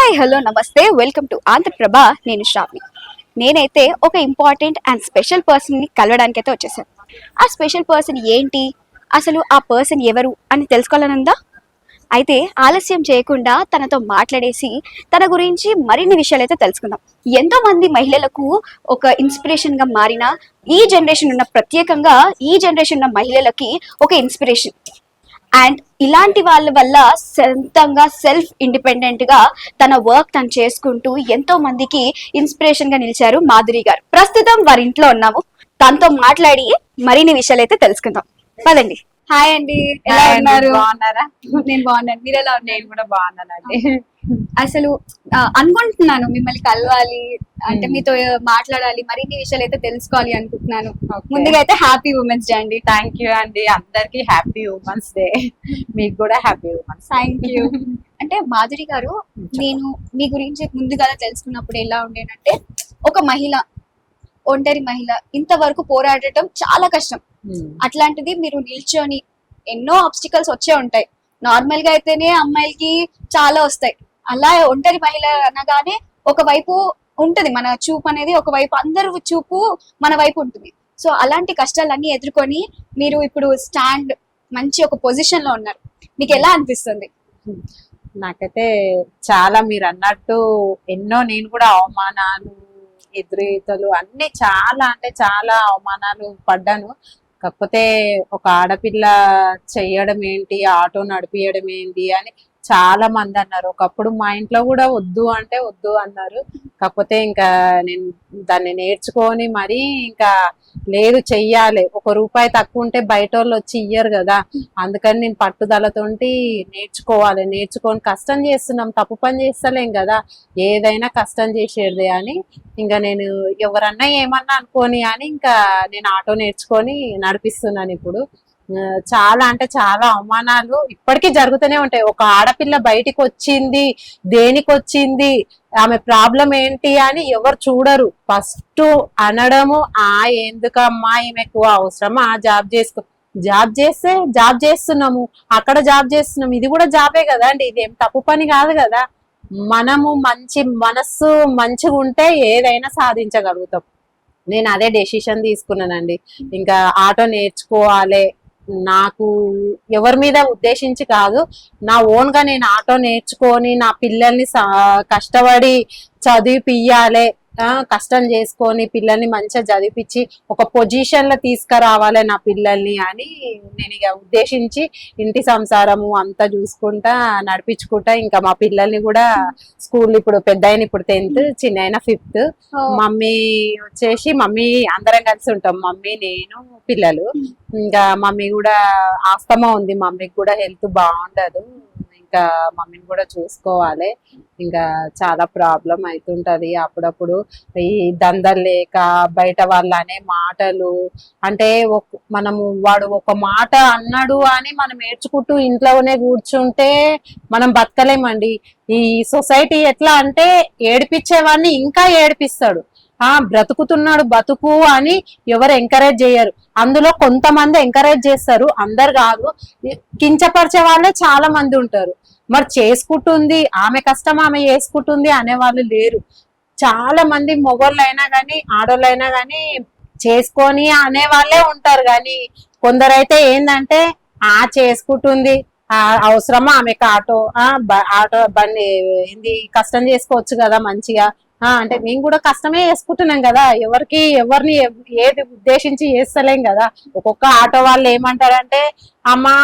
Hi hello నమస్తే welcome to Andhraprabha. నేను శ్రావ్ని. నేనైతే ఒక ఇంపార్టెంట్ అండ్ స్పెషల్ పర్సన్ని కలవడానికి అయితే వచ్చేసాను. ఆ స్పెషల్ పర్సన్ ఏంటి, అసలు ఆ పర్సన్ ఎవరు అని తెలుసుకోవాలనుందా? అయితే ఆలస్యం చేయకుండా తనతో మాట్లాడేసి తన గురించి మరిన్ని విషయాలు అయితే తెలుసుకుందాం. ఎంతో మంది మహిళలకు ఒక ఇన్స్పిరేషన్ గా మారిన ఈ జనరేషన్ ఉన్న ప్రత్యేకంగా ఈ జనరేషన్ ఉన్న మహిళలకి ఒక ఇన్స్పిరేషన్. అండ్ ఇలాంటి వాళ్ళ వల్ల సొంతంగా సెల్ఫ్ ఇండిపెండెంట్ గా తన వర్క్ తను చేసుకుంటూ ఎంతో మందికి ఇన్స్పిరేషన్ గా నిలిచారు మాధురి గారు. ప్రస్తుతం వారి ఇంట్లో ఉన్నాము. తనతో మాట్లాడి మరిన్ని విషయాలు అయితే తెలుసుకుందాం. పదండి. హాయ్ అండి, ఎలా ఉన్నారు? బాగున్నారా? నేను బాగున్నాను, మీరు ఎలా ఉన్నారు? నేను కూడా బాగున్నానండి. అసలు అనుకుంటున్నాను మిమ్మల్ని కలవాలి అంటే, మీతో మాట్లాడాలి, మరిన్ని విషయాలు అయితే తెలుసుకోవాలి అనుకుంటున్నాను. ముందుగా అయితే హ్యాపీ ఉమెన్స్ డే అండి. థ్యాంక్ యూ అండి, అందరికి హ్యాపీ ఉమెన్స్ డే. మీకు కూడా హ్యాపీ ఉమెన్స్. Thank you. అంటే మాధురి గారు, నేను మీ గురించి ముందుగా తెలుసుకున్నప్పుడు ఎలా ఉండేనంటే, ఒక మహిళ, ఒంటరి మహిళ, ఇంతవరకు పోరాడటం చాలా కష్టం. అట్లాంటిది మీరు నిల్చొని ఎన్నో ఆబ్స్టికల్స్ వచ్చే ఉంటాయి. నార్మల్ గా అయితేనే అమ్మాయిలకి చాలా వస్తాయి. అలా ఒంటరి మహిళ అనగానే ఒకవైపు ఉంటది మన చూపు అనేది, ఒకవైపు అందరు చూపు మన వైపు ఉంటుంది. సో అలాంటి కష్టాలన్నీ ఎదుర్కొని మీరు ఇప్పుడు స్టాండ్ మంచి ఒక పొజిషన్ లో ఉన్నారు. మీకు ఎలా అనిపిస్తుంది? నాకైతే చాలా, మీరు అన్నట్టు ఎన్నో, నేను కూడా అవమానాలు, ఎదురీతలు అన్ని చాలా అంటే చాలా అవమానాలు పడ్డాను. కాకపోతే ఒక ఆడపిల్ల చెయ్యడం ఏంటి, ఆటో నడిపియడం ఏంటి అని చాలా మంది అన్నారు. ఒకప్పుడు మా ఇంట్లో కూడా వద్దు అంటే వద్దు అన్నారు. కాకపోతే ఇంకా నేను దాన్ని నేర్చుకొని మరీ ఇంకా లేదు, చెయ్యాలి. ₹1 తక్కువ ఉంటే బయట వాళ్ళు వచ్చి ఇయ్యరు కదా. అందుకని నేను పట్టుదలతోటి నేర్చుకొని కష్టం చేస్తున్నాం, తప్పు పని చేస్తలేం కదా, ఏదైనా కష్టం చేసేది అని ఇంకా నేను ఎవరన్నా ఏమన్నా అనుకోని అని ఇంకా నేను ఆటో నేర్చుకొని నడిపిస్తున్నాను ఇప్పుడు. చాలా అంటే చాలా అవమానాలు ఇప్పటికీ జరుగుతూనే ఉంటాయి. ఒక ఆడపిల్ల బయటికి వచ్చింది, దేనికి వచ్చింది, ఆమె ప్రాబ్లం ఏంటి అని ఎవరు చూడరు. ఫస్ట్ అనడము, ఎందుకమ్మా ఈమెకు అవసరమా, జాబ్ చేస్తున్నాము, అక్కడ జాబ్ చేస్తున్నాము, ఇది కూడా జాబే కదా అండి, ఇదేం తప్పు పని కాదు కదా. మనము మంచి మనస్సు మంచిగా ఉంటే ఏదైనా సాధించగలుగుతాం. నేను అదే డెసిషన్ తీసుకున్నానండి. ఇంకా ఆటో నేర్చుకోవాలి, నాకు ఎవరి మీద ఉద్దేశించి కాదు, నా ఓన్ గా నేను ఆటో నేర్చుకొని నా పిల్లల్ని కష్టపడి చదివిపియాలి, కష్టం చేసుకొని పిల్లల్ని మంచిగా చదివిపించి ఒక పొజిషన్ లో తీసుకురావాలి నా పిల్లల్ని అని నేను ఇక ఉద్దేశించి ఇంటి సంసారము అంతా చూసుకుంటా నడిపించుకుంటా ఇంకా మా పిల్లల్ని కూడా స్కూల్, ఇప్పుడు పెద్ద ఆయన ఇప్పుడు 10th, చిన్న ఆయన 5th. మమ్మీ వచ్చేసి మమ్మీ అందరం కలిసి ఉంటాం, మమ్మీ, నేను, పిల్లలు. ఇంకా మమ్మీ కూడా ఆస్తమా ఉంది, మమ్మీకి కూడా హెల్త్ బాగుండదు. ఇంకా మమ్మీని కూడా చూసుకోవాలి. ఇంకా చాలా ప్రాబ్లం అవుతుంటది అప్పుడప్పుడు. ఈ దందలు లేక బయట వాళ్ళు అనే మాటలు అంటే, వాడు ఒక మాట అన్నాడు అని మనం ఏడ్చుకుంటూ ఇంట్లోనే కూర్చుంటే మనం బతకలేమండి. ఈ సొసైటీ ఎట్లా అంటే ఏడిపించేవాడిని ఇంకా ఏడిపిస్తాడు. బ్రతుకుతున్నాడు బతుకు అని ఎవరు ఎంకరేజ్ చేయరు. అందులో కొంతమంది ఎంకరేజ్ చేస్తారు, అందరు కాదు. కించపరిచే వాళ్ళే చాలా మంది ఉంటారు. మరి చేసుకుంటుంది, ఆమె కష్టం ఆమె చేసుకుంటుంది అనేవాళ్ళు లేరు. చాలా మంది మొగోళ్ళైనా గాని ఆడోళ్ళైనా గాని చేసుకొని అనే వాళ్ళే ఉంటారు. కానీ కొందరైతే ఏంటంటే చేసుకుంటుంది, అవసరమా ఆమెకు ఆటో, ఆటో బండి ఏంది, కష్టం చేసుకోవచ్చు కదా మంచిగా. అంటే మేము కూడా కష్టమే చేసుకుంటున్నాం కదా, ఎవరిని ఏది ఉద్దేశించి చేస్తలేం కదా. ఒక్కొక్క ఆటో వాళ్ళు ఏమంటారంటే, అమ్మా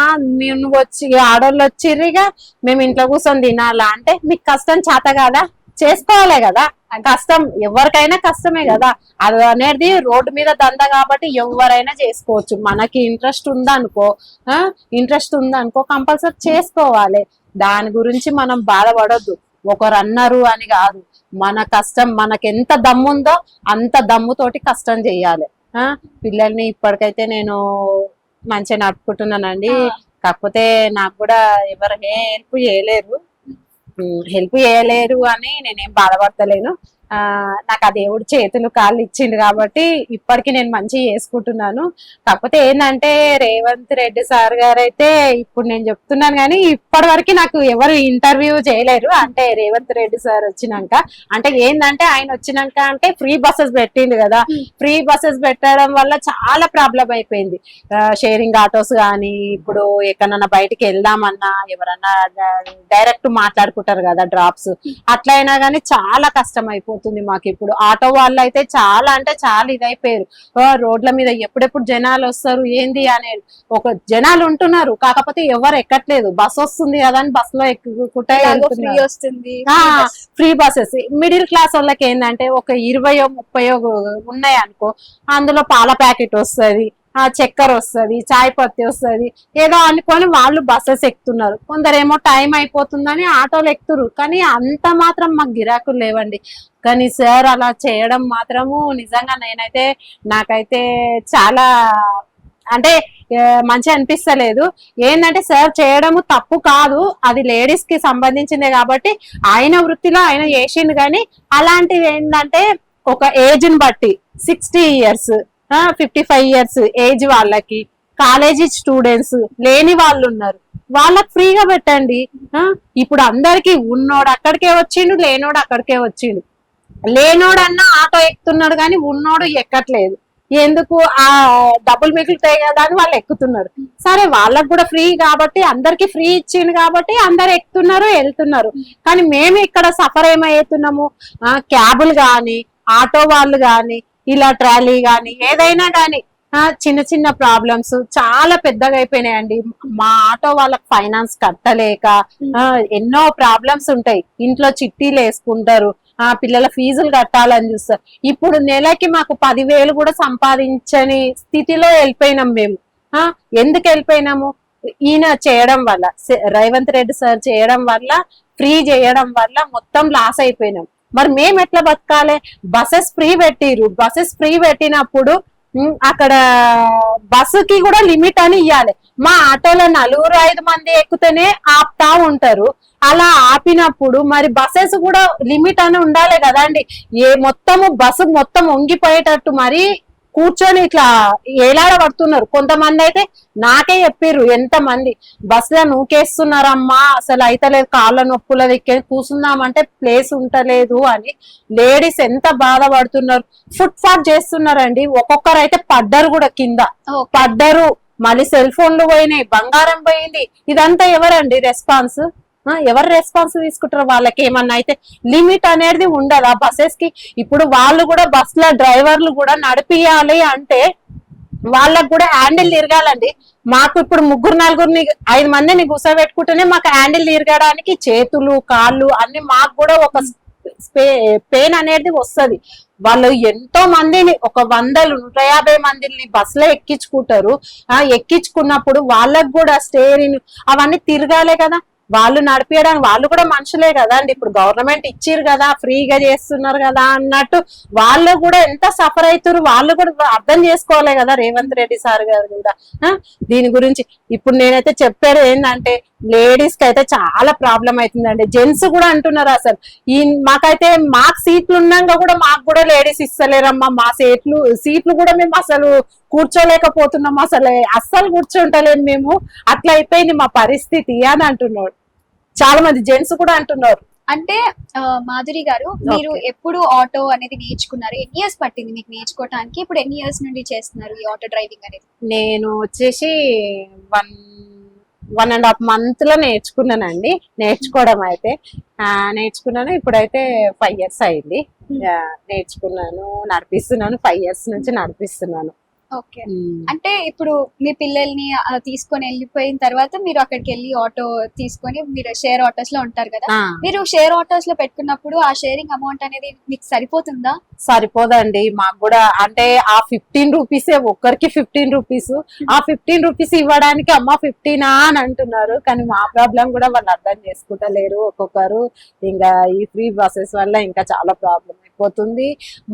నువ్వు వచ్చి ఆడోళ్ళు వచ్చిర్రిగా మేము ఇంట్లో కూర్చొని తినాలా అంటే, మీకు కష్టం చేత కదా, చేసుకోవాలి కదా. కష్టం ఎవరికైనా కష్టమే కదా. అది అనేది రోడ్డు మీద దంద కాబట్టి ఎవరైనా చేసుకోవచ్చు. మనకి ఇంట్రెస్ట్ ఉందనుకో కంపల్సరీ చేసుకోవాలి. దాని గురించి మనం బాధపడొద్దు. ఒకరు అన్నారు అని కాదు, మన కష్టం మనకి ఎంత దమ్ముందో అంత దమ్ముతోటి కష్టం చెయ్యాలి. పిల్లల్ని ఇప్పటికైతే నేను మంచిగా నడుపుకుంటున్నానండి. కాకపోతే నాకు కూడా ఎవరు హెల్ప్ చేయలేరు అని నేనేం బాధపడతలేను. నాకు ఆ దేవుడు చేతులు కాళ్ళు ఇచ్చిండు కాబట్టి ఇప్పటికి నేను మంచిగా చేసుకుంటున్నాను. కాకపోతే ఏంటంటే రేవంత్ రెడ్డి సార్ గారు అయితే ఇప్పుడు నేను చెప్తున్నాను కానీ ఇప్పటి వరకు నాకు ఎవరు ఇంటర్వ్యూ చేయలేరు. అంటే రేవంత్ రెడ్డి సార్ వచ్చినాక అంటే ఏంటంటే ఆయన వచ్చినాక అంటే ఫ్రీ బస్సెస్ పెట్టిండు కదా, ఫ్రీ బస్సెస్ పెట్టడం వల్ల చాలా ప్రాబ్లం అయిపోయింది. షేరింగ్ ఆటోస్ కానీ ఇప్పుడు ఎక్కడన్నా బయటికి వెళ్దామన్నా ఎవరన్నా డైరెక్ట్ మాట్లాడుకుంటారు కదా డ్రాప్స్, అట్లా అయినా కానీ చాలా కష్టం అయిపోతుంది మాకు. ఇప్పుడు ఆటో వాళ్ళు అయితే చాలా అంటే చాలా ఇదైపోయారు. రోడ్ల మీద ఎప్పుడెప్పుడు జనాలు వస్తారు ఏంది అనేది ఒక జనాలు ఉంటున్నారు, కాకపోతే ఎవరు ఎక్కట్లేదు. బస్ వస్తుంది కదా అని బస్ లో ఎక్కుకుంటే ఫ్రీ బస్సెస్. మిడిల్ క్లాస్ వాళ్ళకి ఏంటంటే ఒక 20-30 ఉన్నాయి అనుకో, అందులో పాల ప్యాకెట్ వస్తుంది, చక్కెర వస్తుంది, చాయ్ పత్తి వస్తుంది, ఏదో అనుకొని వాళ్ళు బస్సెస్ ఎక్కుతున్నారు. కొందరేమో టైం అయిపోతుందని ఆటోలు ఎక్కుతురు. కానీ అంత మాత్రం మాకు గిరాకులు లేవండి. కానీ సార్ అలా చేయడం మాత్రము నిజంగా నాకైతే చాలా అంటే మంచిగా అనిపిస్తలేదు. ఏంటంటే సార్ చేయడము తప్పు కాదు, అది లేడీస్ కి సంబంధించిందే కాబట్టి ఆయన వృత్తిలో ఆయన చేసిండు. కానీ అలాంటివి ఏంటంటే ఒక ఏజ్ ని బట్టి 60 years 55 years ఏజ్ వాళ్ళకి, కాలేజీ స్టూడెంట్స్ లేని వాళ్ళు ఉన్నారు, వాళ్ళకి ఫ్రీగా పెట్టండి. ఇప్పుడు అందరికి ఉన్నోడు అక్కడికే వచ్చిండు, లేనోడు అక్కడికే వచ్చిండు. లేనోడన్నా ఆటో ఎక్కుతున్నాడు కానీ ఉన్నోడు ఎక్కట్లేదు. ఎందుకు ఆ డబ్బులు మిగులుతాయి కదా అని వాళ్ళు ఎక్కుతున్నారు. సరే వాళ్ళకు కూడా ఫ్రీ కాబట్టి అందరికి ఫ్రీ ఇచ్చిండు కాబట్టి అందరు ఎక్కుతున్నారు వెళ్తున్నారు. కానీ మేము ఇక్కడ సఫర్ ఏమవుతున్నాము, క్యాబులు కానీ ఆటో వాళ్ళు కానీ ఇలా ట్రాలీ కానీ ఏదైనా కానీ చిన్న చిన్న ప్రాబ్లమ్స్ చాలా పెద్దగా అయిపోయినాయండి. మా ఆటో వాళ్ళకి ఫైనాన్స్ కట్టలేక ఎన్నో ప్రాబ్లమ్స్ ఉంటాయి. ఇంట్లో చిట్టీలు వేసుకుంటారు, పిల్లల ఫీజులు కట్టాలని చూస్తారు. ఇప్పుడు నెలకి మాకు 10,000 కూడా సంపాదించని స్థితిలో వెళ్ళిపోయినాం మేము. ఎందుకు వెళ్ళిపోయినాము? ఈయన చేయడం వల్ల, రేవంత్ రెడ్డి సార్ చేయడం వల్ల, ఫ్రీ చేయడం వల్ల మొత్తం లాస్ అయిపోయినాం. మరి మేము ఎట్లా బతకాలి? బస్సెస్ ఫ్రీ పెట్టిరు, బస్సెస్ ఫ్రీ పెట్టినప్పుడు అక్కడ బస్సుకి కూడా లిమిట్ అని ఇవ్వాలి. మా ఆటోలో 4-5 మంది ఎక్కుతేనే ఆపుతా ఉంటారు. అలా ఆపినప్పుడు మరి బస్సెస్ కూడా లిమిట్ అని ఉండాలి కదండి. మొత్తము బస్సు మొత్తం వంగిపోయేటట్టు మరి కూర్చొని ఇట్లా ఏలాడ పడుతున్నారు. కొంతమంది అయితే నాకే చెప్పిర్రు, ఎంతమంది బస్సులో నూకేస్తున్నారమ్మా, అసలు అయితే లేదు, కాళ్ళ నొప్పుల దిక్కే కూర్చుందామంటే ప్లేస్ ఉంటలేదు అని లేడీస్ ఎంత బాధపడుతున్నారు. ఫుట్ పాత్ చేస్తున్నారండి. ఒక్కొక్కరు అయితే పడ్డరు కూడా, కింద పడ్డరు. మళ్ళీ సెల్ ఫోన్లు పోయినాయి, బంగారం పోయింది. ఇదంతా ఎవరండి రెస్పాన్స్? ఎవరు రెస్పాన్స్ తీసుకుంటారు? వాళ్ళకి ఏమన్నా అయితే లిమిట్ అనేది ఉండదు ఆ బస్సెస్ కి. ఇప్పుడు వాళ్ళు కూడా బస్సుల డ్రైవర్లు కూడా నడిపియాలి అంటే వాళ్ళకు కూడా హ్యాండిల్ తిరగాలండి. మాకు ఇప్పుడు 3-4 5 మందిని కూర్చోబెట్టుకుంటేనే మాకు హ్యాండిల్ తిరగడానికి చేతులు కాళ్ళు అన్ని మాకు కూడా ఒక పెయిన్ అనేది వస్తుంది. వాళ్ళు ఎంతో మందిని, ఒక 100-150 మందిని బస్సులో ఎక్కించుకుంటారు. ఎక్కించుకున్నప్పుడు వాళ్ళకు కూడా స్టేరింగ్ అవన్నీ తిరగాలే కదా. వాళ్ళు నడిపించడానికి వాళ్ళు కూడా మనుషులే కదా అండి. ఇప్పుడు గవర్నమెంట్ ఇచ్చిరు కదా, ఫ్రీగా చేస్తున్నారు కదా అన్నట్టు వాళ్ళు కూడా ఎంత సఫర్ అవుతారు వాళ్ళు కూడా అర్థం చేసుకోవాలి కదా రేవంత్ రెడ్డి సార్ గారు కూడా దీని గురించి. ఇప్పుడు నేనైతే చెప్పారు ఏంటంటే లేడీస్ కి అయితే చాలా ప్రాబ్లం అవుతుందండి. జెంట్స్ కూడా అంటున్నారు అసలు మాకైతే మాకు సీట్లు ఉన్నాక కూడా మాకు కూడా లేడీస్ ఇస్తలేరమ్మా, మా సీట్లు కూడా మేము అసలు కూర్చోలేకపోతున్నాం, అస్సలు కూర్చుంటలేము మేము, అట్లా అయిపోయింది మా పరిస్థితి అని అంటున్నాడు. చాలా మంది జెంట్స్ కూడా అంటున్నారు. అంటే మాధురి గారు, మీరు ఎప్పుడు ఆటో అనేది నేర్చుకున్నారు? ఎన్ని ఇయర్స్ పట్టింది మీకు నేర్చుకోవడానికి? ఇప్పుడు ఎన్ని ఇయర్స్ నుండి చేస్తున్నారు ఈ ఆటో డ్రైవింగ్ అనేది? నేను వచ్చేసి 1.5 month లో నేర్చుకున్నానండి. నేర్చుకోవడం అయితే నేర్చుకున్నాను. ఇప్పుడైతే 5 years అయింది. నేర్చుకున్నాను, నడిపిస్తున్నాను. 5 years నుంచి నడిపిస్తున్నాను. ఓకే. అంటే ఇప్పుడు మీ పిల్లల్ని తీసుకొని వెళ్ళిపోయిన తర్వాత మీరు అక్కడికి వెళ్ళి ఆటో తీసుకొని మీరు షేర్ ఆటోస్ లో ఉంటారు కదా, మీరు షేర్ ఆటోస్ లో పెట్టుకున్నప్పుడు ఆ షేరింగ్ అమౌంట్ అనేది మీకు సరిపోతుందా? సరిపోదండి మాకు కూడా. అంటే ఆ 15 rupees ఒక్కరికి 15 rupees, ఆ 15 rupees ఇవ్వడానికి అమ్మ 15 అని అంటున్నారు. కానీ మా ప్రాబ్లం కూడా వాళ్ళు అర్థం చేసుకుంటలేరు ఒక్కొక్కరు. ఇంకా ఈ ఫ్రీ బస్సెస్ వల్ల ఇంకా చాలా ప్రాబ్లం అయిపోతుంది.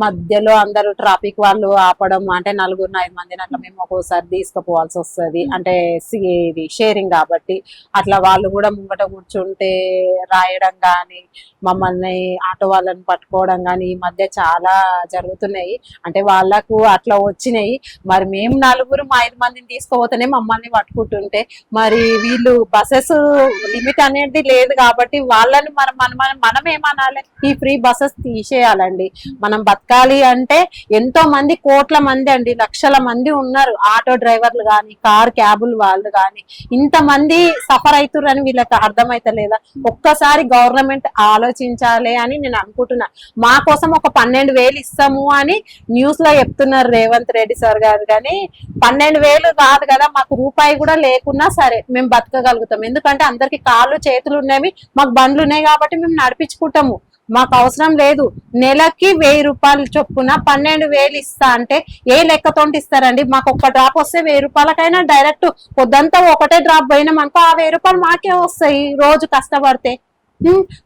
మధ్యలో అందరూ ట్రాఫిక్ వాళ్ళు ఆపడం, అంటే 4-5 5 మందిని అట్లా మేము ఒక్కోసారి తీసుకుపోవాల్సి వస్తుంది. అంటే ఇది షేరింగ్ కాబట్టి అట్లా వాళ్ళు కూడా ముంగట కూర్చుంటే రాయడం కానీ మమ్మల్ని ఆటో వాళ్ళని పట్టుకోవడం కానీ ఈ మధ్య చాలా జరుగుతున్నాయి. అంటే వాళ్ళకు అట్లా వచ్చినాయి. మరి మేము నలుగురు మా 5 మందిని తీసుకుపోతేనే మమ్మల్ని పట్టుకుంటుంటే మరి వీళ్ళు బస్సెస్ లిమిట్ అనేది లేదు కాబట్టి వాళ్ళని మనం ఏమనాలి? ఈ ఫ్రీ బస్సెస్ తీసేయాలండి. మనం బతకాలి అంటే ఎంతో మంది, కోట్ల మంది అండి, లక్షల మంది ఉన్నారు ఆటో డ్రైవర్లు కానీ కార్ క్యాబులు వాళ్ళు కానీ. ఇంతమంది సఫర్ అవుతుర్రని వీళ్ళకి అర్థమైతలేదా? ఒక్కసారి గవర్నమెంట్ ఆలోచించాలి అని నేను అనుకుంటున్నా. మా కోసం ఒక 12,000 ఇస్తాము అని న్యూస్ లో చెప్తున్నారు రేవంత్ రెడ్డి సార్ గారు. కానీ 12,000 కాదు కదా, మాకు రూపాయి కూడా లేకున్నా సరే మేము బతకగలుగుతాం. ఎందుకంటే అందరికి కాళ్ళు చేతులు ఉన్నాయి, మాకు బండ్లు ఉన్నాయి కాబట్టి మేము నడిపించుకుంటాము. మాకు అవసరం లేదు. నెలకి 1,000 రూపాయలు చొప్పున 12,000 ఇస్తా అంటే ఏ లెక్కతో ఇస్తారండి? మాకు ఒక్క డ్రాప్ వస్తే 1,000 రూపాయలకైనా డైరెక్ట్ పొద్దంతా ఒకటే డ్రాప్ పోయినాం అనుకో ఆ 1,000 రూపాయలు మాకే వస్తాయి రోజు కష్టపడితే.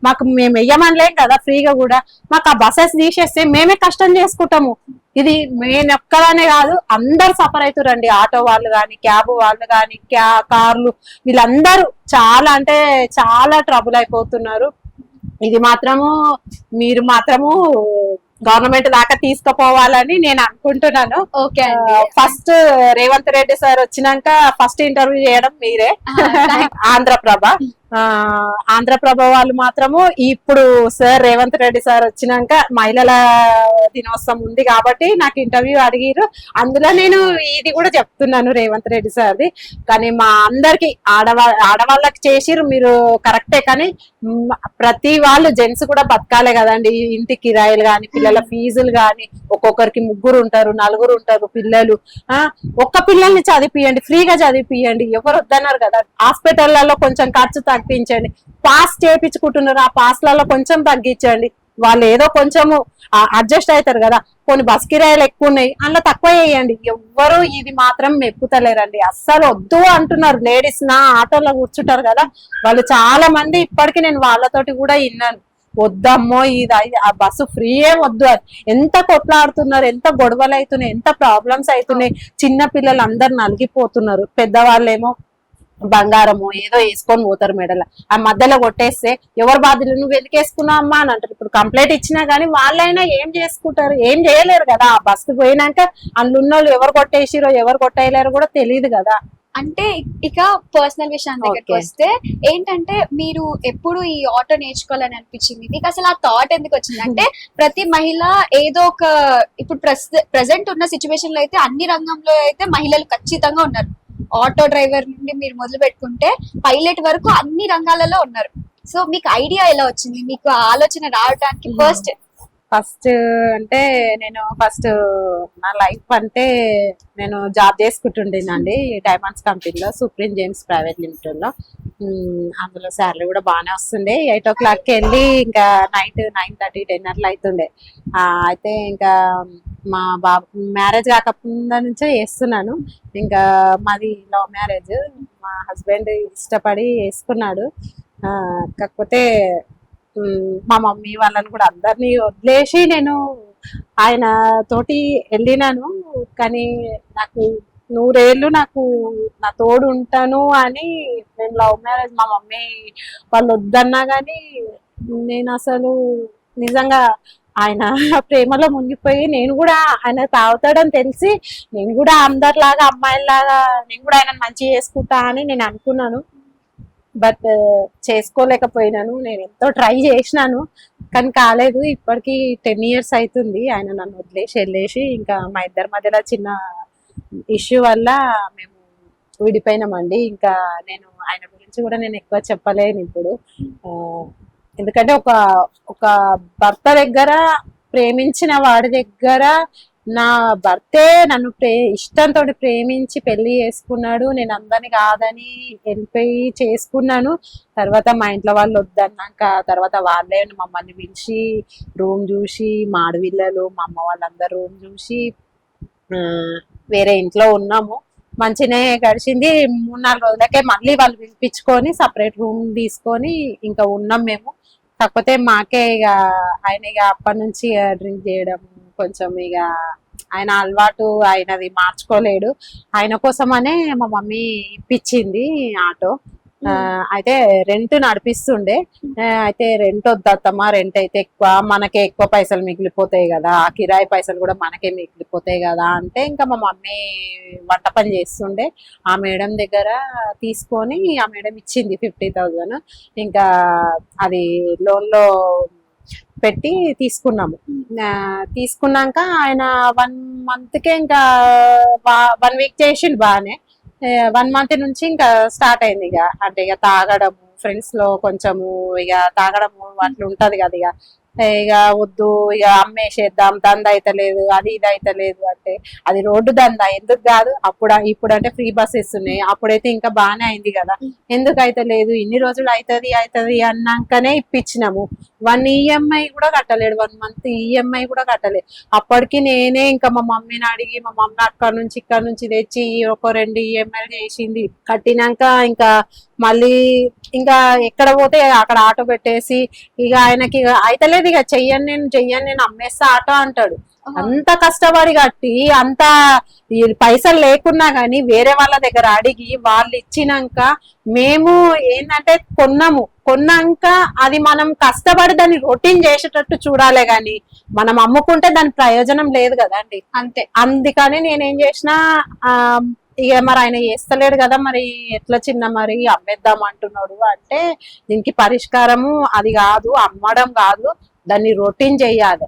మాకు మేము వెయ్యమనిలేం కదా ఫ్రీగా కూడా. మాకు ఆ బస్సెస్ తీసేస్తే మేమే కష్టం చేసుకుంటాము. ఇది నేను ఒక్కదానే కాదు, అందరు సఫర్ అవుతారండి. ఆటో వాళ్ళు కానీ క్యాబ్ వాళ్ళు కానీ కార్లు వీళ్ళందరూ చాలా అంటే చాలా ట్రబుల్ అయిపోతున్నారు. ఇది మాత్రము మీరు మాత్రము గవర్నమెంట్ దాకా తీసుకుపోవాలని నేను అనుకుంటున్నాను. Okay, first Revanth Reddy sir వచ్చినాక ఫస్ట్ ఇంటర్వ్యూ చేయడం మీరే. ఆంధ్రప్రభ ఆంధ్రప్రభ వాళ్ళు మాత్రము ఇప్పుడు సార్ రేవంత్ రెడ్డి సార్ వచ్చినాక మహిళల దినోత్సవం ఉంది కాబట్టి నాకు ఇంటర్వ్యూ అడిగిరు. అందులో నేను ఇది కూడా చెప్తున్నాను రేవంత్ రెడ్డి సార్ది. కానీ మా అందరికి ఆడవాళ్ళకి చేసిరు మీరు కరెక్టే, కానీ ప్రతి వాళ్ళు జెంట్స్ కూడా బతకాలే కదండి. ఇంటి కిరాయిలు కానీ పిల్లల ఫీజులు కానీ, ఒక్కొక్కరికి 3 ఉంటారు 4 ఉంటారు పిల్లలు. ఒక్క పిల్లల్ని చదివిపియండి, ఫ్రీగా చదివిపియండి. ఎవరు వద్దన్నారు కదా. హాస్పిటళ్లలో కొంచెం ఖర్చు తగ్గించండి. పాస్ చేయించుకుంటున్నారు, ఆ పాస్లలో కొంచెం తగ్గించండి. వాళ్ళు ఏదో కొంచెము అడ్జస్ట్ అవుతారు కదా. కొన్ని బస్ కిరాయిలు ఎక్కువ ఉన్నాయి, అందులో తక్కువ వేయండి. ఎవ్వరు ఇది మాత్రం మెప్పుతలేరండి. అస్సలు వద్దు అంటున్నారు. లేడీస్ నా ఆటోలో కూర్చుంటారు కదా, వాళ్ళు చాలా మంది ఇప్పటికీ నేను వాళ్ళతోటి కూడా విన్నాను. వద్దమ్మో ఇది ఆ బస్సు ఫ్రీ వద్దు అని. ఎంత కొట్లాడుతున్నారు, ఎంత గొడవలు అవుతున్నాయి, ఎంత ప్రాబ్లమ్స్ అవుతున్నాయి. చిన్న పిల్లలు అందరు నలిగిపోతున్నారు. పెద్దవాళ్ళేమో బంగారము ఏదో వేసుకొని పోతారు మెడల. ఆ మధ్యలో కొట్టేస్తే ఎవరు బాధ్యులు? నువ్వు ఎందుకు వేసుకున్నావు అమ్మా అని అంటారు. ఇప్పుడు కంప్లైంట్ ఇచ్చినా గానీ వాళ్ళైనా ఏం చేసుకుంటారు? ఏం చేయలేరు కదా. ఆ బస్సు పోయినాక అందులో ఎవరు కొట్టేసిరో ఎవరు కొట్టేయలేరు కూడా తెలియదు కదా. అంటే ఇక పర్సనల్ విషయం దగ్గరికి వస్తే ఏంటంటే మీరు ఎప్పుడు ఈ ఆటో నేర్చుకోవాలని అనిపించింది మీకు? అసలు ఆ థాట్ ఎందుకు వచ్చింది? అంటే ప్రతి మహిళ ఏదో ఒక ఇప్పుడు ప్రెసెంట్ ఉన్న సిచ్యువేషన్ లో అయితే అన్ని రంగంలో అయితే మహిళలు ఖచ్చితంగా ఉన్నారు. ఆటో డ్రైవర్ నుండి మీరు మొదలు పెట్టుకుంటే పైలట్ వరకు అన్ని రంగాలలో ఉన్నారు. సో మీకు ఐడియా ఎలా వచ్చింది? మీకు ఆలోచన రావడానికి ఫస్ట్ అంటే నేను నా లైఫ్ అంటే నేను జాబ్ చేసుకుంటుండేనండి డైమండ్స్ కంపెనీలో, సుప్రీం జేమ్స్ ప్రైవేట్ లిమిటెడ్ లో. అందులో శాలరీ కూడా బాగానే వస్తుండే. 8 o'clock వెళ్ళి ఇంకా నైట్ 9:30 10 అట్లా అవుతుండే. అయితే ఇంకా మా బాబు మ్యారేజ్ కాకుండా నుంచే చేస్తున్నాను. ఇంకా మాది లవ్ మ్యారేజ్. మా హస్బెండ్ ఇష్టపడి వేసుకున్నాడు. కాకపోతే మా మమ్మీ వాళ్ళని కూడా అందరినీ వదిలేసి నేను ఆయన తోటి వెళ్ళినాను. కానీ నాకు 100 ఏళ్ళు నాకు నా తోడు ఉంటాను అని నేను లవ్ మ్యారేజ్. మా మమ్మీ వాళ్ళు వద్దన్నా కానీ నేను అసలు నిజంగా ఆయన ప్రేమలో మునిగిపోయి నేను కూడా ఆయన తాగుతాడని తెలిసి నేను కూడా అందరిలాగా అమ్మాయిలాగా నేను కూడా ఆయన మంచిగా చేసుకుంటా అని నేను అనుకున్నాను. బట్ చేసుకోలేకపోయినాను. నేను ఎంతో ట్రై చేసినాను కానీ కాలేదు. ఇప్పటికి 10 years అవుతుంది ఆయన నన్ను వదిలేసి వెళ్ళేసి. ఇంకా మా ఇద్దరి మధ్యలో చిన్న ఇష్యూ వల్ల మేము విడిపోయినామండి. ఇంకా నేను ఆయన గురించి కూడా నేను ఎక్కువ చెప్పలేను ఇప్పుడు. ఎందుకంటే ఒక భర్త దగ్గర, ప్రేమించిన వాడి దగ్గర నా భర్తే నన్ను ఇష్టంతో ప్రేమించి పెళ్లి చేసుకున్నాడు. నేను అందరిని కాదని వెళ్ళిపోయి చేసుకున్నాను. తర్వాత మా ఇంట్లో వాళ్ళు వద్దన్నాక తర్వాత వాళ్ళే మమ్మల్ని పిలిచి రూమ్ చూసి, మాడవిల్లలు మా అమ్మ వాళ్ళందరూ రూమ్ చూసి వేరే ఇంట్లో ఉన్నాము. మంచినే గడిచింది. 3-4 రోజులకే మళ్ళీ వాళ్ళు పిలిపించుకొని సపరేట్ రూమ్ తీసుకొని ఇంకా ఉన్నాం మేము. కాకపోతే మాకే ఇక ఆయన ఇక అప్పటి నుంచి డ్రింక్ చేయడం కొంచెం ఇక ఆయన అలవాటు ఆయనది మార్చుకోలేడు. ఆయన కోసమనే మా మమ్మీ ఇప్పించింది ఆటో. అయితే రెంట్ నడిపిస్తుండే. అయితే రెంట్ వద్దమ్మా, రెంట్ అయితే ఎక్కువ, మనకే ఎక్కువ పైసలు మిగిలిపోతాయి కదా, ఆ కిరాయి పైసలు కూడా మనకే మిగిలిపోతాయి కదా అంటే ఇంకా మా మమ్మీ వంట పని చేస్తుండే. ఆ మేడం దగ్గర తీసుకొని ఆ మేడం ఇచ్చింది 50,000. ఇంకా అది లోన్ లో పెట్టి తీసుకున్నాము. తీసుకున్నాక ఆయన 1 మంత్కే ఇంకా 1 వీక్ చేసిండు బాగానే. 1 మంత్ నుంచి ఇంకా స్టార్ట్ అయింది ఇక, అంటే ఇక తాగడము, ఫ్రెండ్స్ లో కొంచెము ఇక తాగడము అట్లా ఉంటది కదా. ఇక వద్దు, ఇక అమ్మేసేద్దాం, దంద అయితలేదు, అది ఇది అయితలేదు అంటే, అది రోడ్డు దంద ఎందుకు కాదు, ఇప్పుడు అంటే ఫ్రీ బస్సెస్ ఉన్నాయి, అప్పుడైతే ఇంకా బాగానే అయింది కదా. ఎందుకు అయితలేదు, ఇన్ని రోజులు అవుతుంది అవుతుంది అన్నాకనే ఇప్పించినాము. 1 EMI కూడా కట్టలేడు, 1 మంత్ EMI కూడా కట్టలేదు. అప్పటికి నేనే ఇంకా మా మమ్మీని అడిగి, మా మమ్మీ ఇక్కడ నుంచి తెచ్చి ఒక 2 EMI చేసింది. కట్టినాక ఇంకా మళ్ళీ ఇంకా ఎక్కడ పోతే అక్కడ ఆటో పెట్టేసి ఇక ఆయనకి అయితలేదు, ఇక చెయ్యను నేను అమ్మేస్తా ఆటో అంటాడు. అంత కష్టపడి కట్టి అంత పైసలు లేకున్నా గానీ వేరే వాళ్ళ దగ్గర అడిగి వాళ్ళు ఇచ్చినాక మేము ఏంటంటే కొన్నాక అది మనం కష్టపడి దాన్ని రొటీన్ చేసేటట్టు చూడాలి గాని మనం అమ్ముకుంటే దాని ప్రయోజనం లేదు కదండి. అంతే, అందుకని నేనేం చేసిన, ఇక మరి ఆయన చేస్తలేడు కదా, మరి ఎట్లా చిన్న మరి అమ్మేద్దాం అంటున్నాడు అంటే, దీనికి పరిష్కారము అది కాదు, అమ్మడం కాదు, దాన్ని రొటీన్ చెయ్యాలి,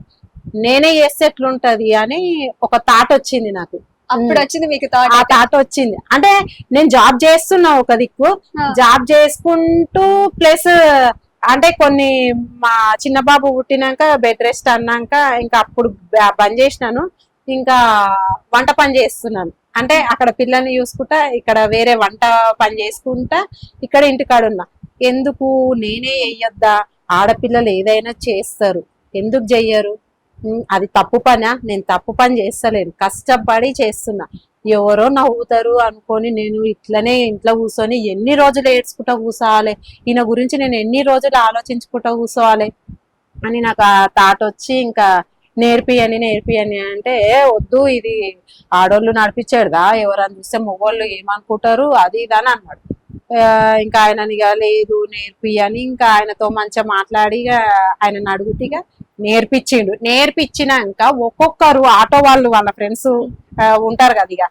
నేనే చేస్తే ఎట్లుంటది అని ఒక థాట్ వచ్చింది నాకు. అప్పుడు వచ్చింది మీకు ఆ థాట్ వచ్చింది. అంటే నేను జాబ్ చేస్తున్నా ఒక దిక్కు, జాబ్ చేసుకుంటూ ప్లస్ అంటే కొన్ని మా చిన్న బాబు పుట్టినాక బెడ్ రెస్ట్ అన్నాక ఇంకా అప్పుడు బంద్ చేసినాను. ఇంకా వంట పని చేస్తున్నాను, అంటే అక్కడ పిల్లల్ని చూసుకుంటా, ఇక్కడ వేరే వంట పని చేసుకుంటా, ఇక్కడ ఇంటికాడున్నా. ఎందుకు నేనే చెయ్యొద్దా, ఆడపిల్లలు ఏదైనా చేస్తారు, ఎందుకు చెయ్యరు, అది తప్పు పనా, నేను తప్పు పని చేస్తలేను, కష్టపడి చేస్తున్నా. ఎవరో నవ్వుతారు అనుకొని నేను ఇట్లనే ఇంట్లో కూర్చొని ఎన్ని రోజులు ఏడ్చుకుంటా కూర్చోవాలి, ఈయన గురించి నేను ఎన్ని రోజులు ఆలోచించుకుంటా కూర్చోవాలి అని నాకు ఆ థాట్ వచ్చి ఇంకా నేర్పియని అంటే, వద్దు ఇది ఆడోళ్ళు నడిపించాడుదా, ఎవరని చూస్తే మగవాళ్ళు ఏమనుకుంటారు అది ఇది అని అన్నాడు. ఇంకా ఆయననిగా లేదు నేర్పియని ఇంకా ఆయనతో మంచిగా మాట్లాడి ఆయనను అడుగుతీగా నేర్పించినాక ఒక్కొక్కరు ఆటో వాళ్ళ ఫ్రెండ్స్ ఉంటారు కదా, ఇక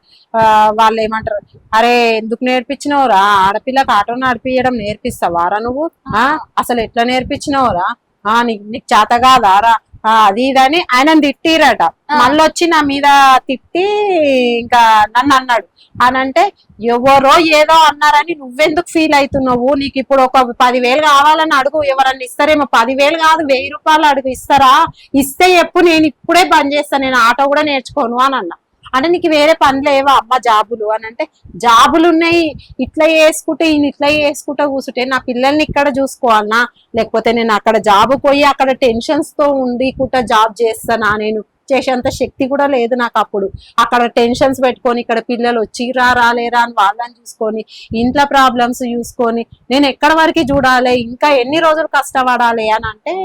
వాళ్ళు ఏమంటారు, అరే ఎందుకు నేర్పించినవురా, ఆడపిల్లకి ఆటో నడిపించడం నేర్పిస్తావారా నువ్వు, అసలు ఎట్లా నేర్పించినవురా, నీకు చేత కాదారా, అది ఇదని ఆయనను తిట్టిరట. మళ్ళీ వచ్చి నా మీద తిట్టి ఇంకా నన్ను అన్నాడు. అనంటే ఎవరో ఏదో అన్నారని నువ్వెందుకు ఫీల్ అవుతున్నావు, నీకు ఇప్పుడు ఒక 10,000 కావాలని అడుగు, ఎవరన్నా ఇస్తారేమో, 10,000 కాదు 1,000 రూపాయలు అడుగు, ఇస్తారా, ఇస్తే ఎప్పుడు నేను ఇప్పుడే బంద్ చేస్తాను, నేను ఆటో కూడా నేర్చుకోను అని అన్నా. అంటే నీకు వేరే పనులు ఏవో అమ్మ జాబులు అని అంటే, జాబులు ఉన్నాయి, ఇట్లా చేసుకుంటా కూర్చుంటే నా పిల్లల్ని ఇక్కడ చూసుకోవాలనా, లేకపోతే నేను అక్కడ జాబ్ పోయి అక్కడ టెన్షన్స్ తో ఉండి జాబ్ చేస్తానా, నేను చేసేంత శక్తి కూడా లేదు నాకు. అప్పుడు అక్కడ టెన్షన్స్ పెట్టుకొని ఇక్కడ పిల్లలు వచ్చిరా రాలేరా అని వాళ్ళని చూసుకొని ఇంట్లో ప్రాబ్లమ్స్ చూసుకొని నేను ఎక్కడి వరకు చూడాలి, ఇంకా ఎన్ని రోజులు కష్టపడాలి అని అంటే,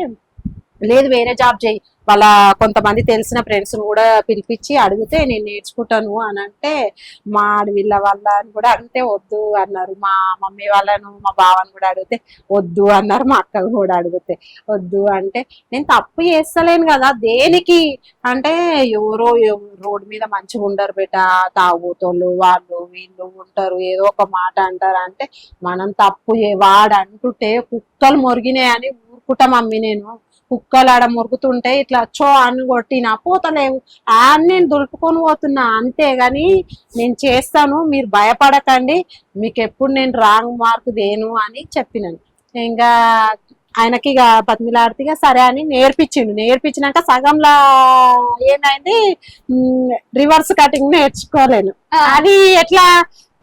లేదు వేరే జాబ్ చేయి. వాళ్ళ కొంతమంది తెలిసిన ఫ్రెండ్స్ కూడా పిలిపించి అడిగితే నేను నేర్చుకుంటాను అని అంటే, మా వీళ్ళ వాళ్ళని కూడా అడిగితే వద్దు అన్నారు, మా మమ్మీ వాళ్ళను మా బావని కూడా అడిగితే వద్దు అన్నారు, మా అక్కను కూడా అడిగితే వద్దు అంటే, నేను తప్పు చేస్తలేను కదా దేనికి అంటే, ఎవరో రోడ్డు మీద మంచిగా ఉండరు బేట, తాగుతోళ్ళు వాళ్ళు వీళ్ళు ఉంటారు, ఏదో ఒక మాట అంటారు అంటే, మనం తప్పు వాడు అంటుంటే కుక్కలు మొరిగినాయని ఊరుకుంటా మమ్మీ, నేను కుక్కలు ఆడ మురుగుతుంటే ఇట్లా చో అని కొట్టినా పోతలేవు, నేను దులుపుకొని పోతున్నా అంతేగాని నేను చేస్తాను, మీరు భయపడకండి, మీకు ఎప్పుడు నేను రాంగ్ మార్క్ దేను అని చెప్పినాను. ఇంకా ఆయనకి ఇక బతిమిలాడితే సరే అని నేర్పించినాక సగంలో ఏమైంది, రివర్స్ కటింగ్ నేర్చుకోలేను. అది ఎట్లా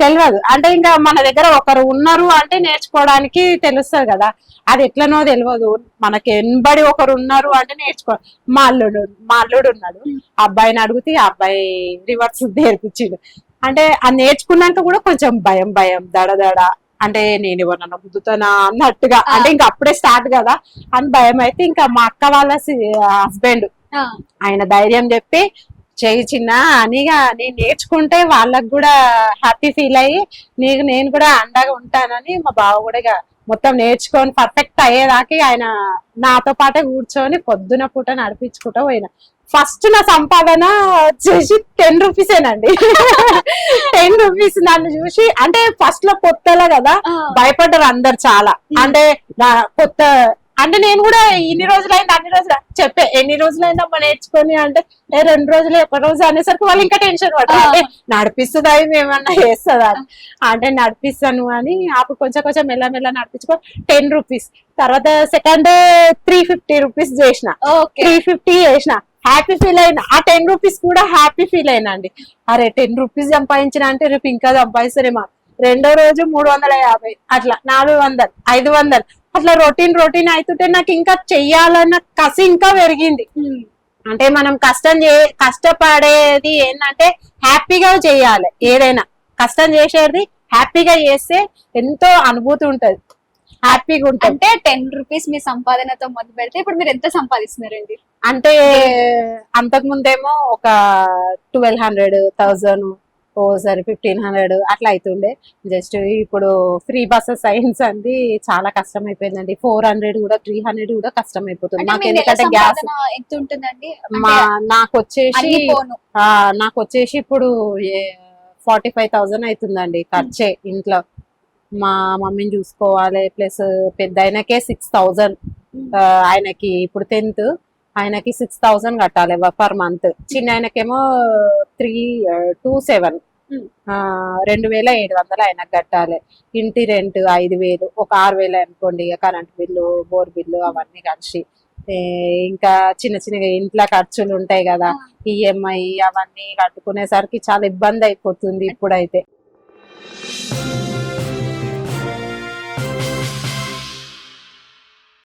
తెలియదు, అంటే ఇంకా మన దగ్గర ఒకరు ఉన్నారు అంటే నేర్చుకోవడానికి తెలుస్తుంది కదా, అది ఎట్లనో తెలియదు, మనకి ఎనబడి ఒకరు ఉన్నారు అంటే నేర్చుకో. మా అల్లుడు ఉన్నాడు, అబ్బాయిని అడిగితే ఆ అబ్బాయి రివర్స్ నేర్పించిండు. అంటే అది నేర్చుకున్నాక కూడా కొంచెం భయం దడ, అంటే నేను ఎవరన్నా గుద్దుతానా అన్నట్టుగా, అంటే ఇంకా అప్పుడే స్టార్ట్ కదా అని భయం. అయితే ఇంకా మా అక్క వాళ్ళ హస్బెండ్ ఆయన ధైర్యం చెప్పి చేయి చిన్న అనిగా నేను నేర్చుకుంటే వాళ్ళకు కూడా హ్యాపీ ఫీల్ అయ్యి నేను కూడా అండగా ఉంటానని మా బావ కూడా ఇక మొత్తం నేర్చుకొని పర్ఫెక్ట్ అయ్యేదాకా ఆయన నాతో పాటే కూర్చొని పొద్దున పూట నడిపించుకుంటూ పోయిన. ఫస్ట్ నా సంపాదన వచ్చేసి 10 రూపీసేనండి. 10 రూపీస్ నన్ను చూసి, అంటే ఫస్ట్ లో కొత్తలో కదా భయపడ్డారు అందరు చాలా. అంటే కొత్త అంటే నేను కూడా ఇన్ని రోజులైంది అన్ని రోజులు చెప్పే, ఎన్ని రోజులైందమ్మా నేర్చుకొని అంటే 2 రోజులు 1 రోజు అనేసరికి వాళ్ళు ఇంకా టెన్షన్ పడతారు. అంటే నడిపిస్తుందా ఏమన్నా చేస్తుందా అంటే నడిపిస్తాను అని అప్పుడు కొంచెం కొంచెం మెల్ల నడిపించుకో 10 రూపీస్. తర్వాత సెకండ్ 350 రూపీస్ చేసిన, 350 చేసిన, హ్యాపీ ఫీల్ అయినా. ఆ 10 రూపీస్ కూడా హ్యాపీ ఫీల్ అయినా అండి. అరే 10 రూపీస్ సంపాదించిన అంటే రేపు ఇంకా సంపాదిస్తారేమో. రెండో రోజు 350, అట్లా 400, 500 అట్లా రొటీన్ అవుతుంటే నాకు ఇంకా చెయ్యాలన్న కసి ఇంకా పెరిగింది. అంటే మనం కష్టపడేది ఏంటంటే హ్యాపీగా చేయాలి. ఏదైనా కష్టం చేసేది హ్యాపీగా చేస్తే ఎంతో అనుభూతి ఉంటది, హ్యాపీగా ఉంటుంది. అంటే 10 రూపీస్ మీ సంపాదనతో మొదలు పెడితే ఇప్పుడు మీరు ఎంత సంపాదిస్తున్నారండి? అంటే అంతకు ముందేమో ఒక 1200, 1000, ఓసారి 1500 అట్లా అవుతుండే. జస్ట్ ఇప్పుడు ఫ్రీ బస్సెస్ సైన్స్ అంది చాలా కష్టం అయిపోయిందండి. 400 కూడా 300 కూడా కష్టం అయిపోతుంది మాకు. ఎందుకంటే గ్యాస్ ఎంత ఉంటుందండి? నాకు వచ్చేసి ఇప్పుడు 45,000 అవుతుందండి ఖర్చే ఇంట్లో. మా మమ్మీని చూసుకోవాలి, ప్లస్ పెద్ద ఆయనకే 6,000, ఆయనకి ఇప్పుడు 10th, ఆయనకి 6,000 కట్టాలి పర్ మంత్. చిన్న ఆయనకేమో 327, 2,700 ఆయనకు కట్టాలి. ఇంటి రెంట్ 5,000, ఒక 6,000 అనుకోండి. ఇక కరెంట్ బిల్లు, బోర్ బిల్లు అవన్నీ కలిసి ఇంకా చిన్నగా ఇంట్లో ఖర్చులు ఉంటాయి కదా, ఈఎంఐ అవన్నీ కట్టుకునేసరికి చాలా ఇబ్బంది అయిపోతుంది ఇప్పుడైతే.